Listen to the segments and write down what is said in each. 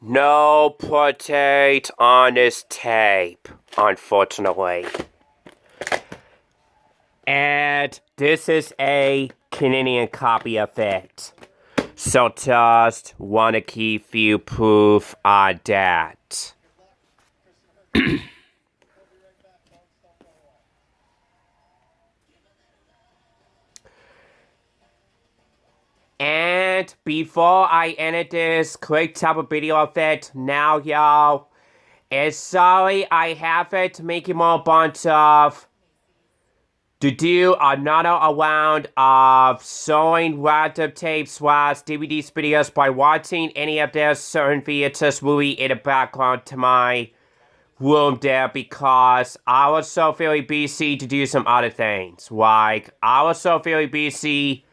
No potato on this tape, unfortunately. And this is a Canadian copy of it. So just wanna give you proof on that. And before I edit this quick type of video of it, now y'all, is sorry I haven't making more bunch of to do another round of showing random tapes slash DVDs videos by watching any of their certain VHS movie in the background to my room there because I was so very busy to do some other things. Like, I was so very busy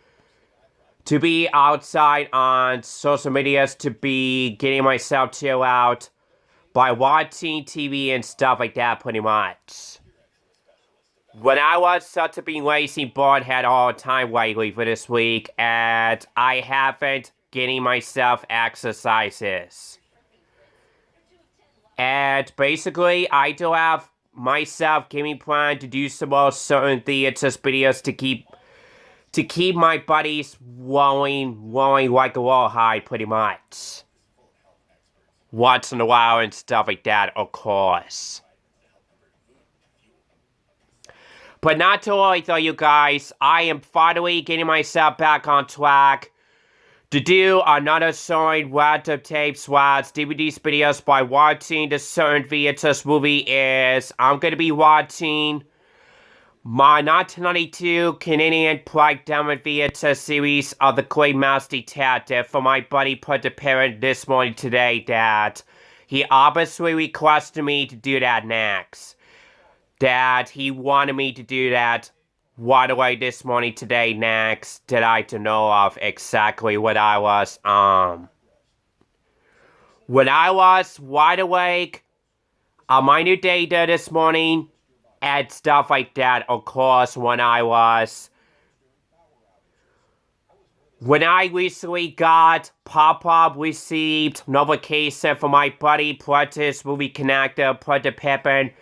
to be outside on social medias, to be getting myself chill out by watching TV and stuff like that pretty much. When I was such a being lazy, bored, had all the time lately for this week, and I haven't getting myself exercises. And basically, I do have myself gaming plan to do some more certain VHS videos to keep my buddies rolling like a rawhide, pretty much. Once in a while and stuff like that, of course. But not to worry though, you guys, I am finally getting myself back on track to do another showing random tape slash DVDs videos by watching the certain VHS movie is I'm going to be watching my 1992 Canadian Black Diamond VHS series of The Great Mouse Detective for my buddy Pippin this morning today that he obviously requested me to do that next. That he wanted me to do that right away this morning today next that I to know of exactly what I was when I was wide awake on my new data this morning and stuff like that. Of course, when I recently got pop-up received notification from my buddy Prentice Movie Connector Pippin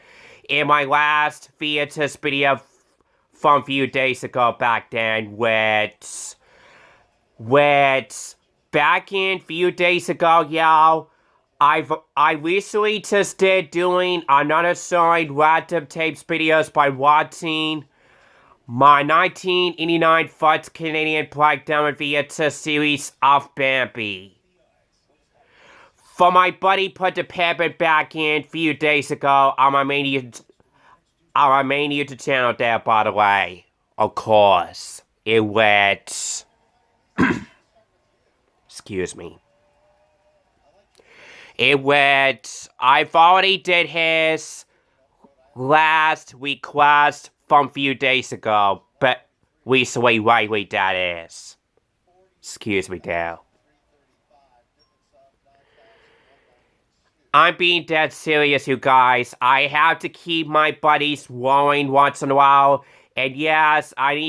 in my last VHS video from a few days ago back then, which back in a few days ago, y'all, I recently just did doing another showing random tapes videos by watching my 1989 first Canadian Black Diamond VHS series of Bambi. For my buddy put the Pippin back in a few days ago on my main YouTube channel there, by the way. Of course. It went... Excuse me. It went... I've already did his last request from a few days ago, but recently, right, that is. Excuse me there. I'm being dead serious, you guys. I have to keep my buddies rolling once in a while. And yes, I do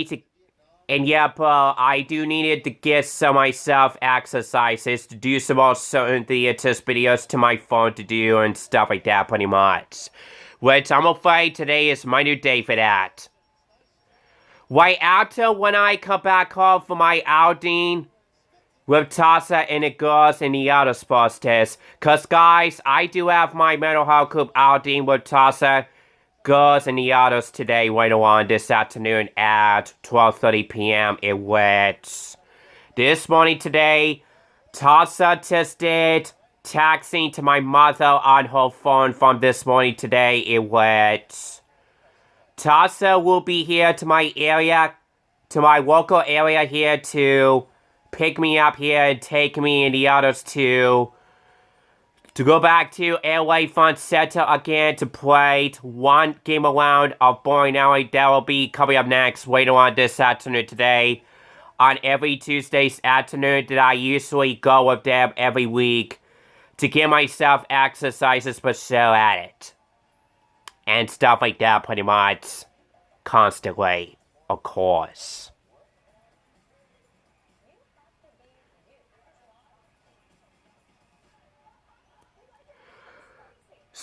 need to get some myself exercises to do some more certain VHS videos to my phone to do and stuff like that pretty much. Which I'm afraid today is my new day for that. Right after when I come back home from my outing with Tasha and the girls in the other sports test. Cause guys, I do have my mental health group outing with Tasha, girls and the others today later on this afternoon at 12:30 p.m. It went. This morning today, Tasha just did texting to my mother on her phone from this morning today. It went. Tasha will be here to my area, to my local area here to pick me up here and take me and the others to go back to LA Fun Center again to play one game around of Boring Alley. That will be coming up next later on this afternoon today. On every Tuesday's afternoon that I usually go with them every week to get myself exercises but still at it. And stuff like that pretty much constantly, of course.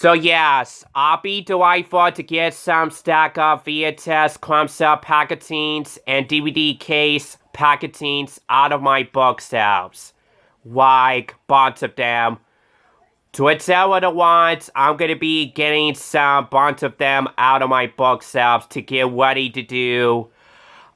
So yes, I'll be delightful to get some stack of VHS clumps up packetines and DVD case packetines out of my bookshelves. Like bunch of them. To tell the ones, I'm gonna be getting some bunch of them out of my bookshelves to get ready to do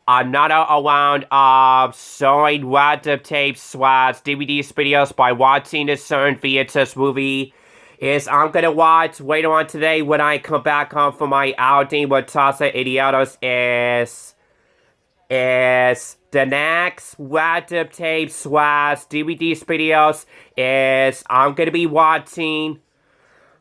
another round of showing random tapes slash DVD videos by watching a certain VHS movie. I'm gonna watch later on today when I come back home from my outing with Tasha Idiotos is the next random tape slash DVD videos I'm gonna be watching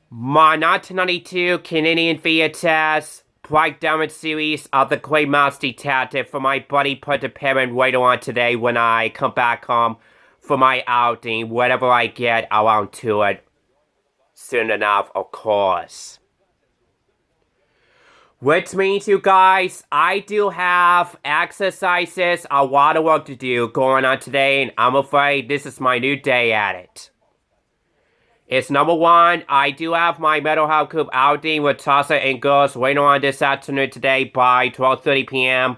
my 1992 Canadian VHS breakdown series of the Great Mouse Detective for my buddy Pippin later on today when I come back home for my outing, whenever I get around to it. Soon enough, of course. Which means, you guys, I do have exercises, a lot of work to do going on today, and I'm afraid this is my new day at it. It's number one, I do have my Metal Health Group outing with Tasha and girls later on this afternoon today by 12:30 p.m.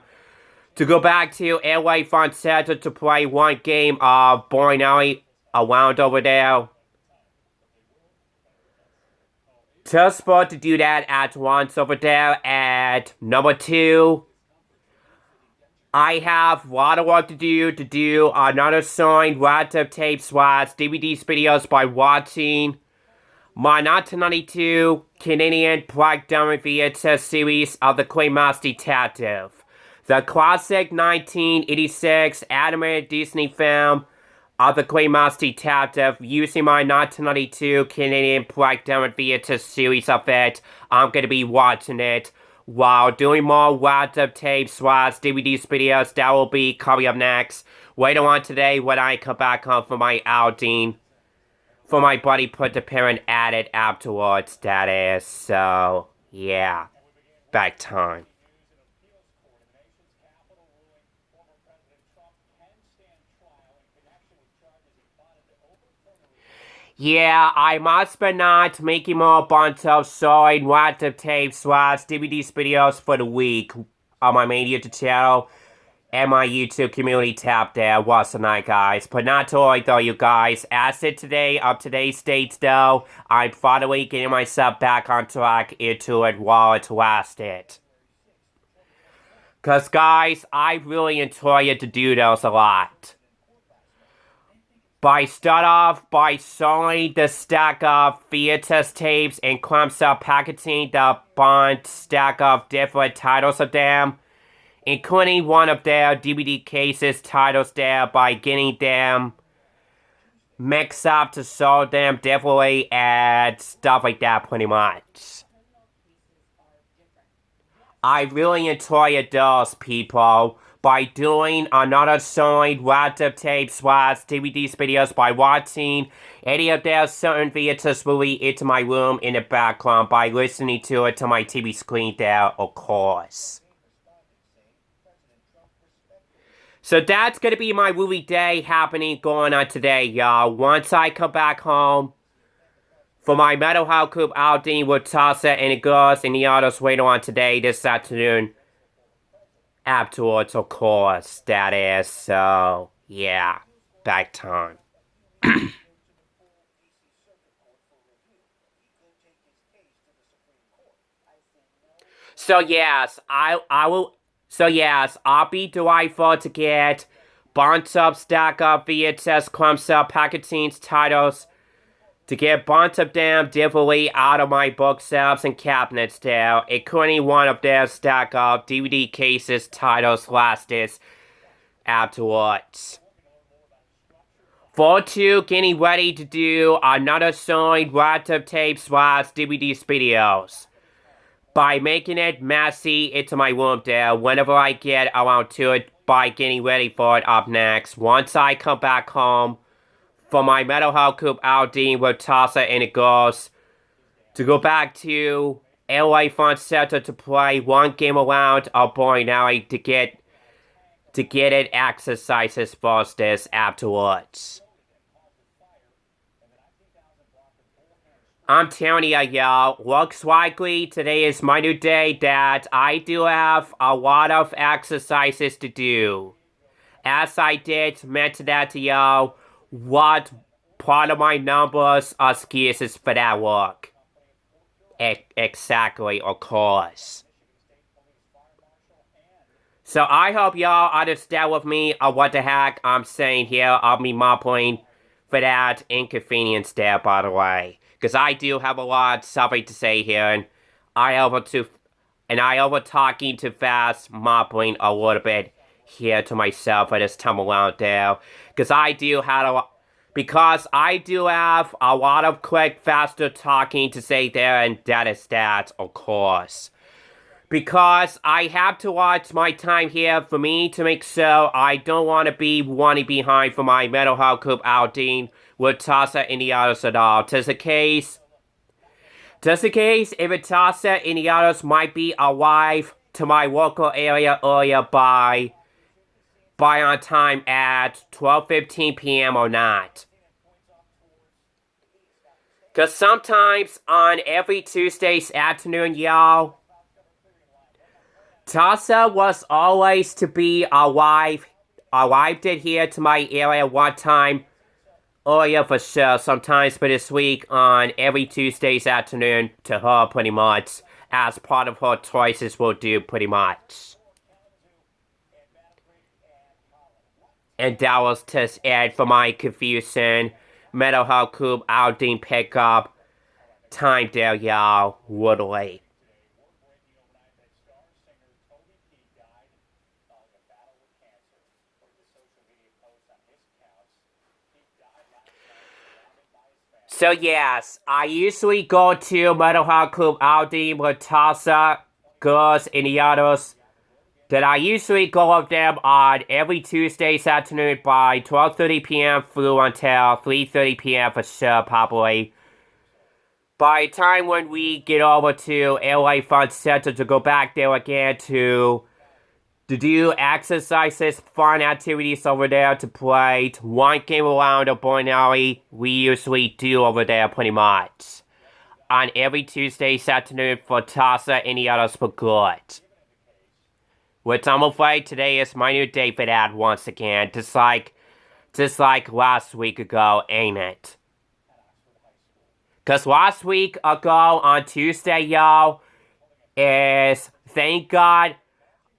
to go back to LA Fun Center to play one game of Boring Alley around over there. Just supposed to do that at once over there. And number two, I have a lot of work to do another signed random tape slash DVDs videos by watching my 1992 Canadian breakdown VHS series of the Great Mouse Detective. The classic 1986 animated Disney film of the Great Mouse Detective using my 1992 Canadian breakdown VHS series of it. I'm gonna be watching it while doing more random tape slash DVDs videos that will be coming up next later on today when I come back home for my outing. For my buddy put the parent at it afterwards, that is. So, yeah. Back time. Yeah, I must be not making more bunch of solid random tape slash DVDs videos for the week on my main YouTube channel and my YouTube community tab there. What's the night, guys? But not to worry though, you guys. As of today, up to today's states though, I'm finally getting myself back on track into it while it lasted. Cause guys, I really enjoy it to do those a lot. Start off by showing the stack of VHS tapes and clumps of packaging the bunch stack of different titles of them, including one of their DVD cases titles there by getting them mixed up to show them differently and stuff like that pretty much. I really enjoy those, people, by doing another showing random tape slash DVDs videos by watching any of their certain VHS movie into my room in the background by listening to it to my TV screen there, of course. So that's gonna be my movie day happening going on today, y'all. Once I come back home for my Metal Health Group outing with Tasha and the girls and the others later on today, this afternoon. Afterwards, of course, that is. So, yeah, back time. So yes, I will. So yes, I'll be delightful to get bunch of stack of VHS clumps of packaging titles to get bunch of them differently out of my bookshelves and cabinets there, including one of their stack of DVD cases titles lasted afterwards. For two, getting ready to do another showing random tape slash DVDs videos by making it messy into my room there whenever I get around to it by getting ready for it up next. Once I come back home for my Metal Health Group outing with Tasha and the girls to go back to LA Fun Center to play one game around of Boring Alley to get it exercises first this afterwards. I'm telling you, y'all, looks likely today is my new day that I do have a lot of exercises to do. As I did mention that to y'all, what part of my numbers are excuses for that work? Exactly, of course. So I hope y'all understand with me what the heck I'm saying here. I'll be mopping for that inconvenience there, by the way. Because I do have a lot of something to say here, and I over talking too fast, mopping a little bit here to myself at this time around there. Because I do have a lot of quick, faster talking to say there, and that is that, of course. Because I have to watch my time here for me to make sure I don't want to be running behind for my mental health group outing with Tasa and the others at all. Just in case if Tasa and the others might be arrive to my local area earlier by on time at 12:15 p.m. or not. Because sometimes on every Tuesday's afternoon, y'all, Tasa was always to be arrived it here to my area one time earlier for sure, sometimes for this week on every Tuesday's afternoon to her pretty much, as part of her choices will do pretty much. And that was just it for my confusion. Mental health group outing pickup time there, y'all. Literally. So yes, I usually go to mental health group outing with Tasa, girls, and the others. That I usually go with them on every Tuesday's afternoon by 12:30 p.m. through until 3:30 p.m. for sure, probably. By the time when we get over to LA Fun Center to go back there again to do exercises, fun activities over there to play one game around the bowling alley we usually do over there pretty much. On every Tuesday's afternoon for Tasa and the others for good. Which I'm afraid today is my new day for that once again, just like last week ago, ain't it? Cause last week ago on Tuesday, y'all, is thank God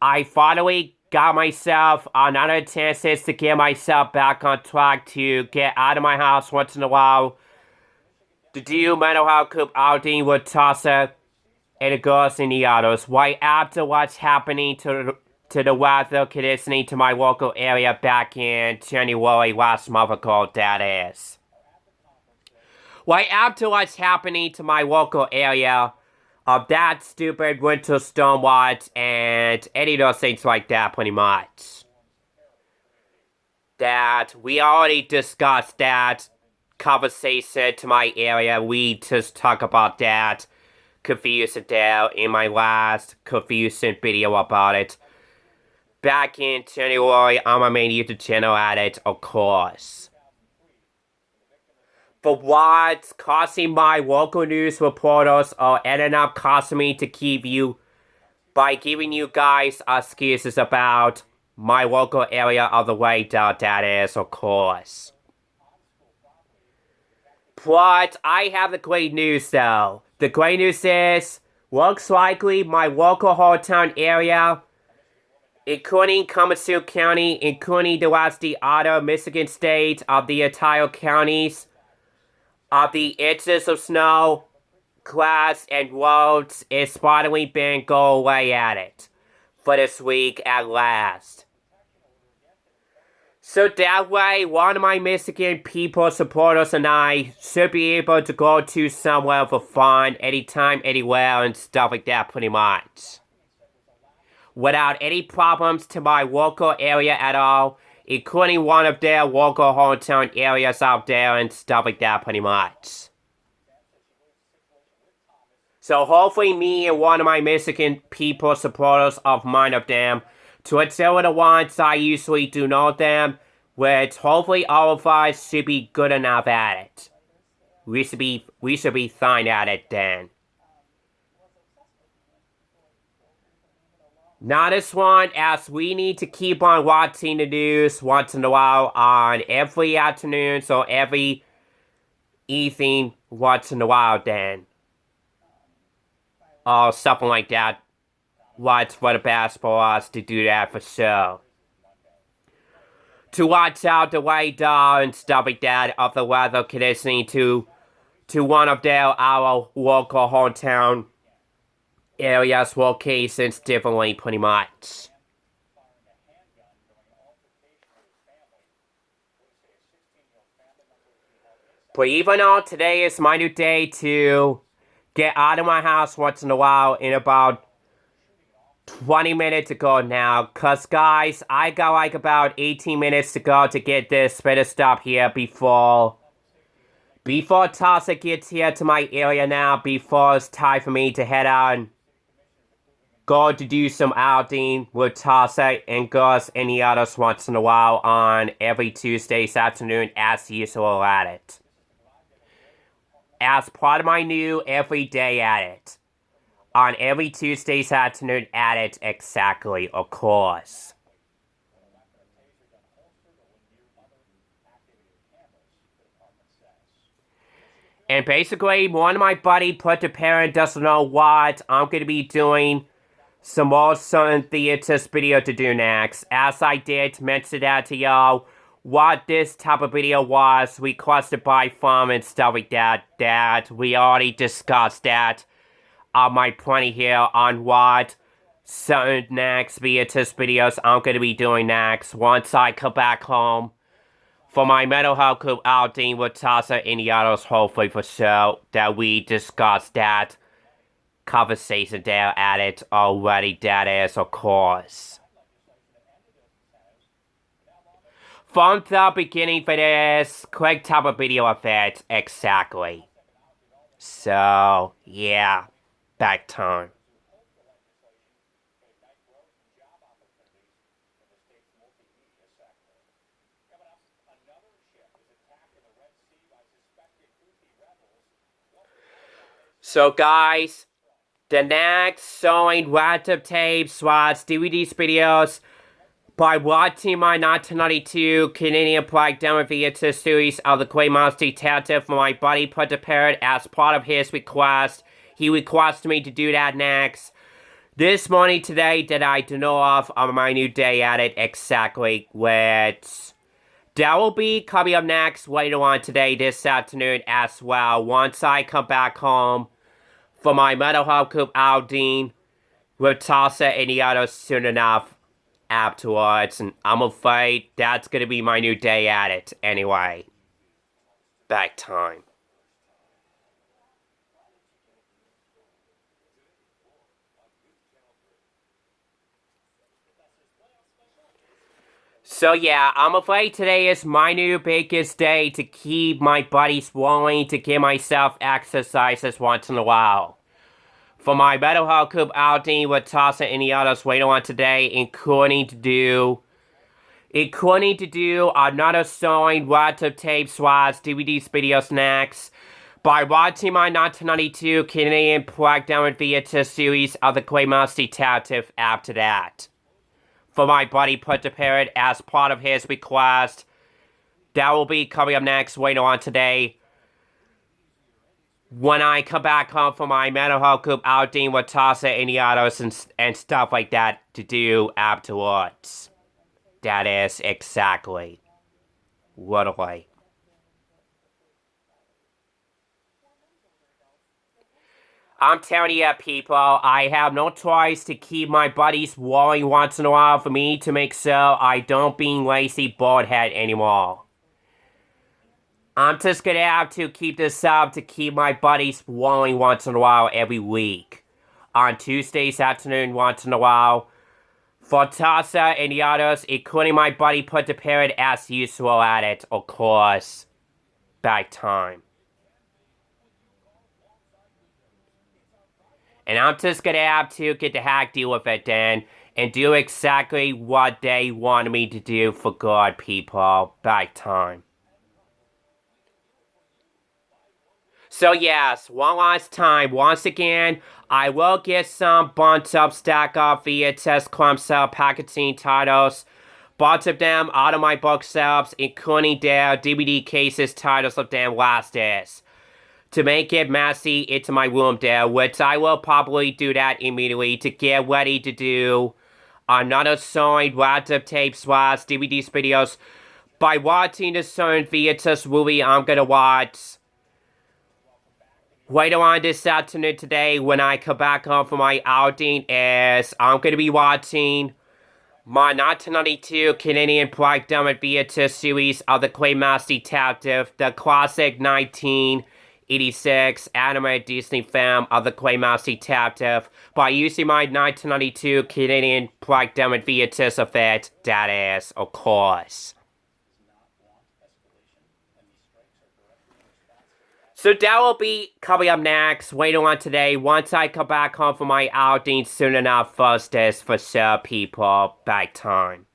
I finally got myself another chance to get myself back on track to get out of my house once in a while to do mental health group outing with Tasa and the girls and the others, right after what's happening to the weather conditioning to my local area back in January last month ago, that is. Right after what's happening to my local area of that stupid winter storm watch and any of those things like that, pretty much. That we already discussed that conversation to my area. We just talked about that confusion there in my last confusion video about it. Back in January on my main YouTube channel at it, of course. But what's causing my local news reporters or ended up causing me to keep you by giving you guys excuses about my local area of the way down, that is, of course. But I have the great news though. The great news is, looks likely my local hometown area, including Kalamazoo County, including the rest of the other Michigan state of the entire counties, of the inches of snow, glass, and roads is finally been go away at it for this week at last. So that way, one of my Michigan people, supporters, and I should be able to go to somewhere for fun, anytime, anywhere, and stuff like that pretty much. Without any problems to my local area at all, including one of their local hometown areas out there and stuff like that pretty much. So hopefully me and one of my Michigan people, supporters of mine of them, to until the ones I usually do know them, which hopefully all of us should be good enough at it. We should be fine at it then. Not this one, as we need to keep on watching the news once in a while on every afternoon, so every evening once in a while then. Or something like that. What's for the best for us to do that for sure. To watch out the radar and stuff like that of the weather conditioning to one of our local hometown areas locations differently pretty much. But even though today is my new day to get out of my house once in a while in about 20 minutes ago now, cause guys, I got like about 18 minutes to go to get this better stop here before Tasha gets here to my area now, before it's time for me to head out and go to do some outing with Tasha and Gus and the others once in a while on every Tuesday's afternoon as usual at it. As part of my new everyday at it. On every Tuesday's afternoon at it exactly, of course. And basically, one of my buddy put the parent doesn't know what I'm going to be doing some more certain theaters video to do next. As I did mention that to y'all, what this type of video was requested by from and stuff like that we already discussed that. My point here on what certain next VHS videos I'm going to be doing next once I come back home for my mental health group outing with Tasha and the others, hopefully for sure, that we discussed that conversation there at it already, that is, of course. From the beginning for this quick type of video of it, exactly. So, yeah. Back time. So guys, the next showing random tapes, slots, DVDs, videos by watching my 1992 Canadian Black Demo VHS series of the Great Monster Detective for my buddy put the parrot as part of his request. He requested me to do that next. This morning today that I do know of on my new day at it exactly, which that will be coming up next later on today, this afternoon as well, once I come back home for my mental health group outing with Tasha and the others soon enough afterwards, and I'm afraid that's gonna be my new day at it anyway. Back time. So yeah, I'm afraid today is my new biggest day to keep my bodies willing to give myself exercises once in a while. For my mental health group outing with Tasha and the others later on today, including to do another showing lots of tape swaps, DVDs, videos next, by watching my 1992 Canadian Black Diamond VHS series of the Great Monster Detective after that. For my buddy put the parrot as part of his request. That will be coming up next later on today. When I come back home from my mental health group outing with Tasha and the others and stuff like that to do afterwards. That is exactly. Literally. I'm telling you, people, I have no choice to keep my buddies warring once in a while for me to make sure I don't be lazy boardhead anymore. I'm just gonna have to keep this up to keep my buddies warring once in a while every week. On Tuesdays afternoon once in a while. For Tasha and the others, including my buddy put the parrot as usual at it, of course. Back time. And I'm just gonna have to get the heck deal with it then, and do exactly what they wanted me to do for good, people. Back time. So yes, one last time, once again, I will get some bunch up stack of VHS clump cell packaging titles. Bunch of them out of my bookshelves, including their DVD cases titles of them lastest. To make it messy into my room there, which I will probably do that immediately to get ready to do another signed WhatsApp tape / DVDs videos by watching the certain VHS movie I'm gonna watch later on this afternoon today when I come back home from my outing is I'm gonna be watching my 1992 Canadian Black Diamond VHS series of the Claymaster Detective, the classic 1986 animated Disney film of the Claymaster Detective, by using my 1992 Canadian Black Diamond VHS effect, that is, of course. So that will be coming up next later on today once I come back home from my outing soon enough. First is for sure, people, back time.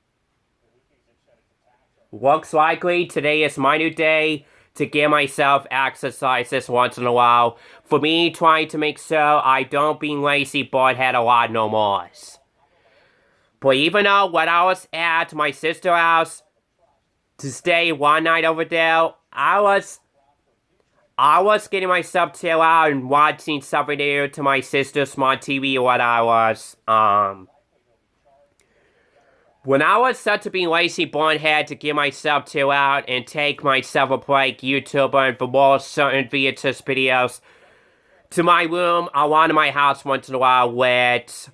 Looks likely today is my new day to give myself exercises once in a while. For me, trying to make sure I don't be lazy bored-head a lot no more. But even though when I was at my sister's house to stay one night over there, I was getting myself chill out and watching something new to my sister's smart TV when I was set to be lazy bonehead to give myself chill out and take myself a break YouTuber and for more certain VHS videos to my room around my house once in a while, which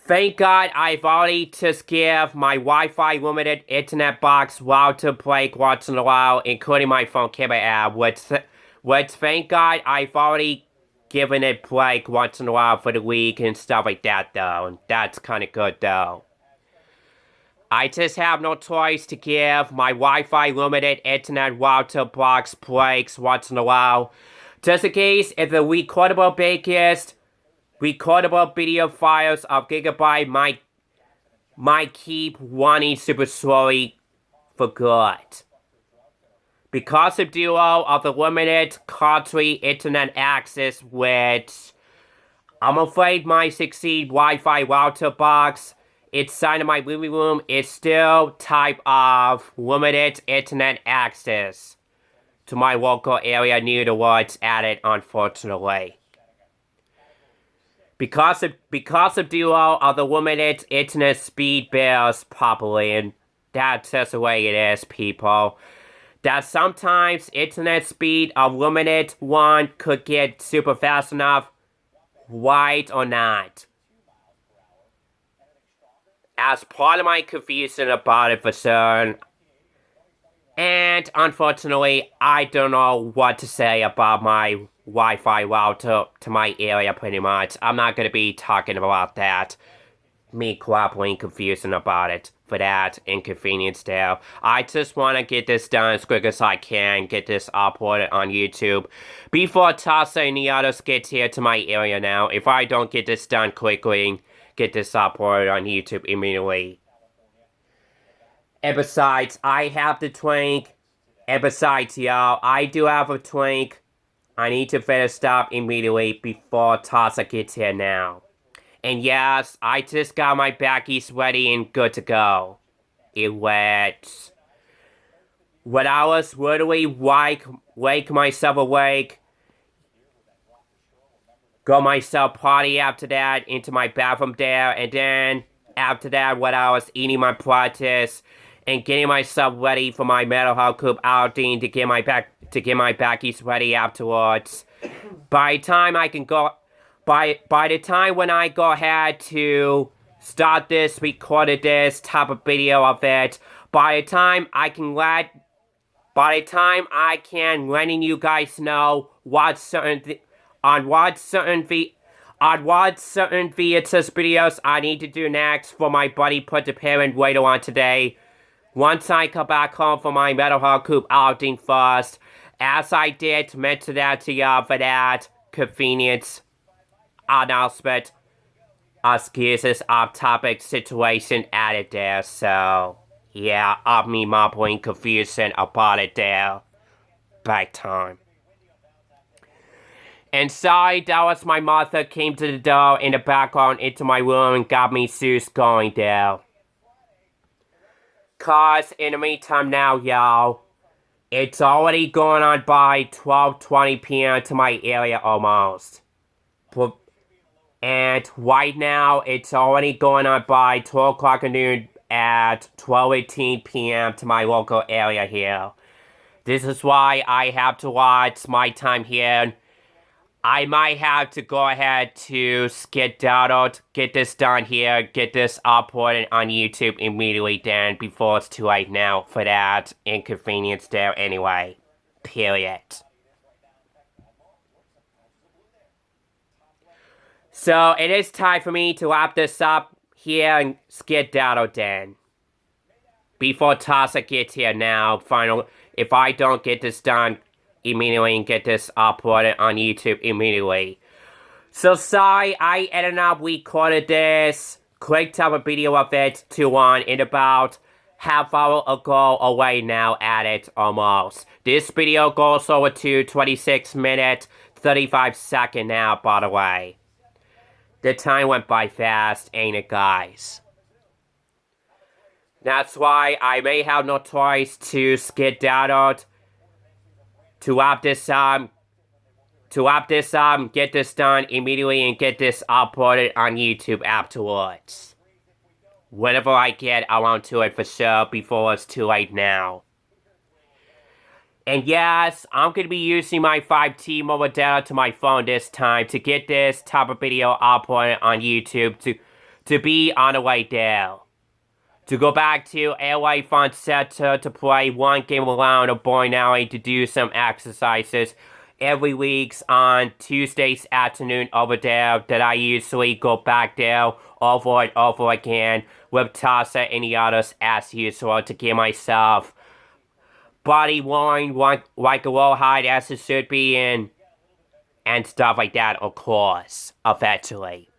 thank God I've already just give my Wi-Fi limited internet box router break once in a while, including my phone camera app, which thank God I've already given it break once in a while for the week and stuff like that though, and that's kinda good though. I just have no choice to give my Wi-Fi limited internet router box breaks once in a while, just in case if the recordable video files of gigabyte might keep running super slowly for good. Because of duo of the limited country internet access, which I'm afraid might succeed Wi-Fi router box inside of my living room is still type of limited internet access to my local area near the words added, unfortunately. Because of duo of the limited internet speed bills properly, and that's just the way it is, people. That sometimes internet speed of limited one could get super fast enough, right or not. As part of my confusion about it for certain, and unfortunately, I don't know what to say about my Wi-Fi router to my area pretty much. I'm not gonna be talking about that. Me grappling confusion about it for that inconvenience there. I just want to get this done as quick as I can, get this uploaded on YouTube before Tasa and the others get here to my area now. If I don't get this done quickly, get this uploaded on YouTube immediately. And besides, I have the twink. And besides, y'all, I do have a twink. I need to finish stop immediately before Tasa gets here now. And yes, I just got my backies ready and good to go. It wet. When I was literally wake myself awake, go myself potty after that into my bathroom there, and then after that when I was eating my practice and getting myself ready for my Metal Hall Coop outing to get my backies ready afterwards. By the time I can go By the time when I go ahead to start this, recorded this type of video of it, by the time I can letting you guys know what certain VHS videos I need to do next for my buddy Pippin later on today. Once I come back home from my Metal Hall Coop outing first, as I did mention that to y'all for that convenience announcement, excuses off-topic situation added there, so yeah, of me mumbling confusion about it there. Back time. And sorry, that was my mother came to the door in the background into my room and got me Zeus going there. Cause in the meantime now, y'all, it's already going on by 12:20 p.m. to my area almost. And right now, it's already going on by 12 o'clock at noon at 12:18 p.m. to my local area here. This is why I have to watch my time here. I might have to go ahead to skedaddle, get this done here, get this uploaded on YouTube immediately then before it's too late now for that inconvenience there anyway. Period. So it is time for me to wrap this up here and skedaddle then. Before Tasa gets here now, if I don't get this done immediately and get this uploaded on YouTube immediately. So sorry, I ended up recorded this, clicked up a video of it to one in about half hour ago away now at it almost. This video goes over to 26 minutes, 35 seconds now, by the way. The time went by fast, ain't it, guys? That's why I may have no choice to skedaddle to wrap this up, get this done immediately and get this uploaded on YouTube afterwards. Whenever I get around to it for sure before it's too late now. And yes, I'm going to be using my 5G mobile data to my phone this time to get this type of video uploaded on YouTube to be on the way there. To go back to LA Fun Center to play one game around a bowling alley to do some exercises every week on Tuesdays afternoon over there that I usually go back there over and over again with Tasa and the others as usual to get myself body worn like a low height as it should be and stuff like that, of course, eventually.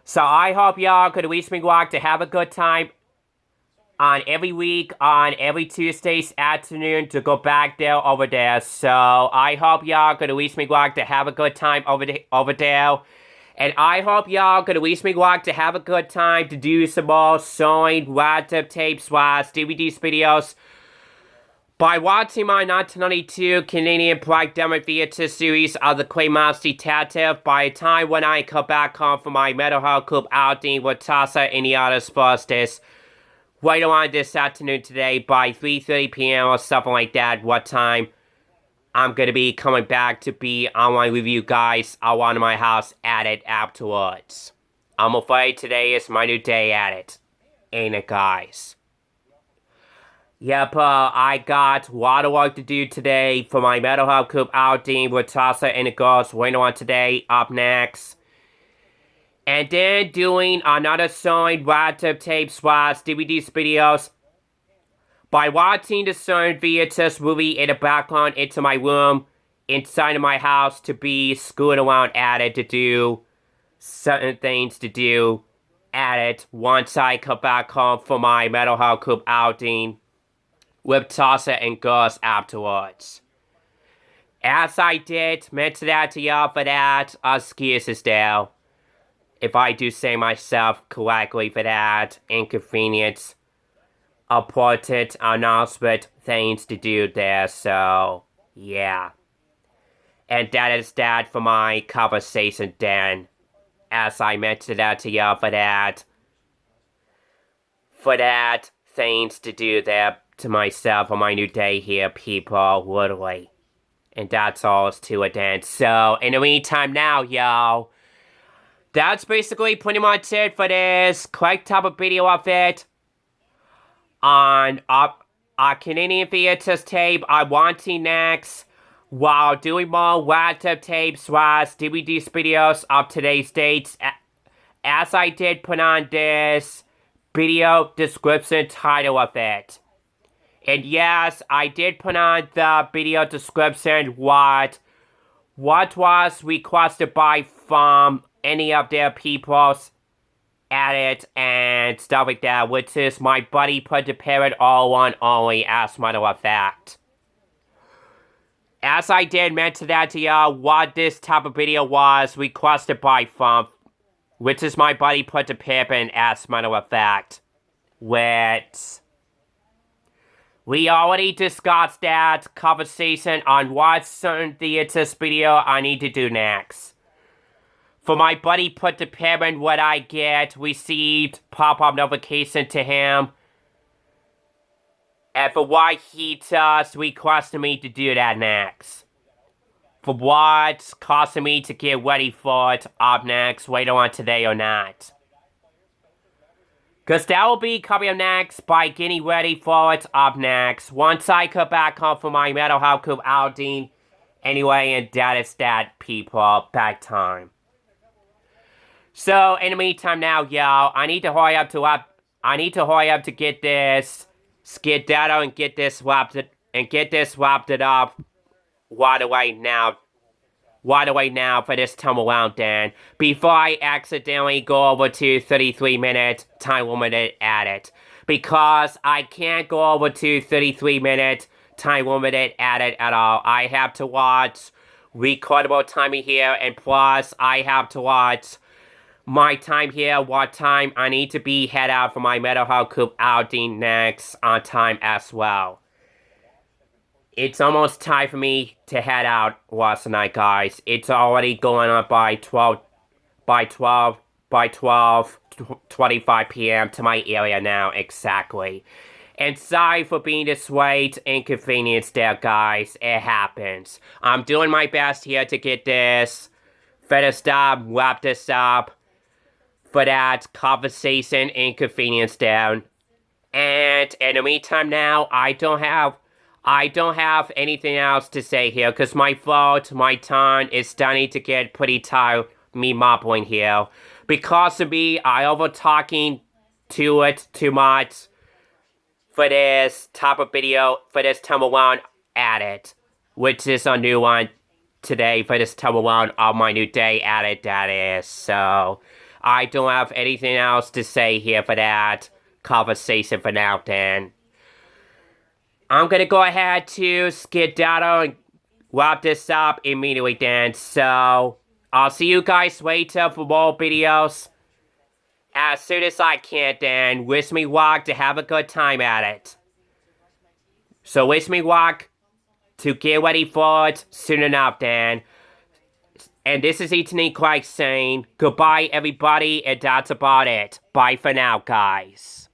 So I hope y'all could wish me luck to have a good time on every week, on every Tuesday's afternoon to go back there over there. So I hope y'all could wish me luck to have a good time over there. And I hope y'all could wish me luck to have a good time to do some more sewing, laptop tapes, DVDs, videos. By watching my 1992 Canadian pandemic VHS series of the Clay Mouse Detective, by the time when I come back home from my mental health club outing with Tasa and the others first this, right around this afternoon today by 3:30 p.m. or something like that, what time I'm going to be coming back to be online with you guys around my house at it afterwards. I'm afraid today is my new day at it. Ain't it, guys? Yep, I got a lot of work to do today for my mental health club outing with Tasa and the girls later on today, up next. And then doing another sewing laptop tapes, DVDs, videos. By watching the sewing VHS movie in the background into my room, inside of my house to be screwing around at it to do certain things to do at it once I come back home for my mental health club outing with Tasa and girls afterwards. As I did mention that to y'all for that, excuses there. If I do say myself correctly for that, inconvenience, important announcement, things to do there, so, yeah. And that is that for my conversation then. As I mentioned that to y'all for that, things to do there to myself on my new day here, people, literally. And that's all it's to it then. So, in the meantime now, y'all, that's basically pretty much it for this quick type of video of it on a Canadian VHS tape I'm wanting next while doing more laptop tapes, DVDs, videos of today's dates, as I did put on this video description title of it. And yes, I did put on the video description what was requested by from any of their peoples at it and stuff like that, which is my buddy put the parrot all on only as a matter of fact. as I did mention that to y'all, what this type of video was requested by Fump, which is my buddy put to Pippin, as a matter of fact. Which we already discussed that conversation on what certain theaters video I need to do next. For my buddy put to Pippin, what I get received pop-up notification to him. And for what he just requested me to do that next. For what's causing me to get ready for it up next later on today or not. Because that will be coming up next by getting ready for it up next. Once I come back home from my mental health group outing. Anyway, and that is that, people. Back time. So, in the meantime now, y'all, I need to hurry up to get this skedaddle and get this wrapped up right away now for this time around then, before I accidentally go over to 33-minute time limited at it. Because I can't go over to 33-minute time limited at it at all. I have to watch recordable timing here, and plus I have to watch my time here, what time I need to be head out for my mental health group outing next on time as well. It's almost time for me to head out last night, guys. It's already going up by 12:25 p.m. to my area now, exactly. And sorry for being this late, inconvenience there, guys. It happens. I'm doing my best here to get this finished up, wrap this up, for that conversation inconvenience down. And in the meantime now, I don't have anything else to say here, because my tongue is starting to get pretty tired, me mumbling here. Because of me, I over talking to it too much for this type of video, for this time around at it, which is a new one today for this time around on my new day at it, that is. So, I don't have anything else to say here for that conversation for now then. I'm gonna go ahead to skedaddle and wrap this up immediately then. So, I'll see you guys later for more videos as soon as I can then. Wish me luck to have a good time at it. So wish me luck to get ready for it soon enough then. And this is Ethan Clark saying goodbye everybody, and that's about it. Bye for now, guys.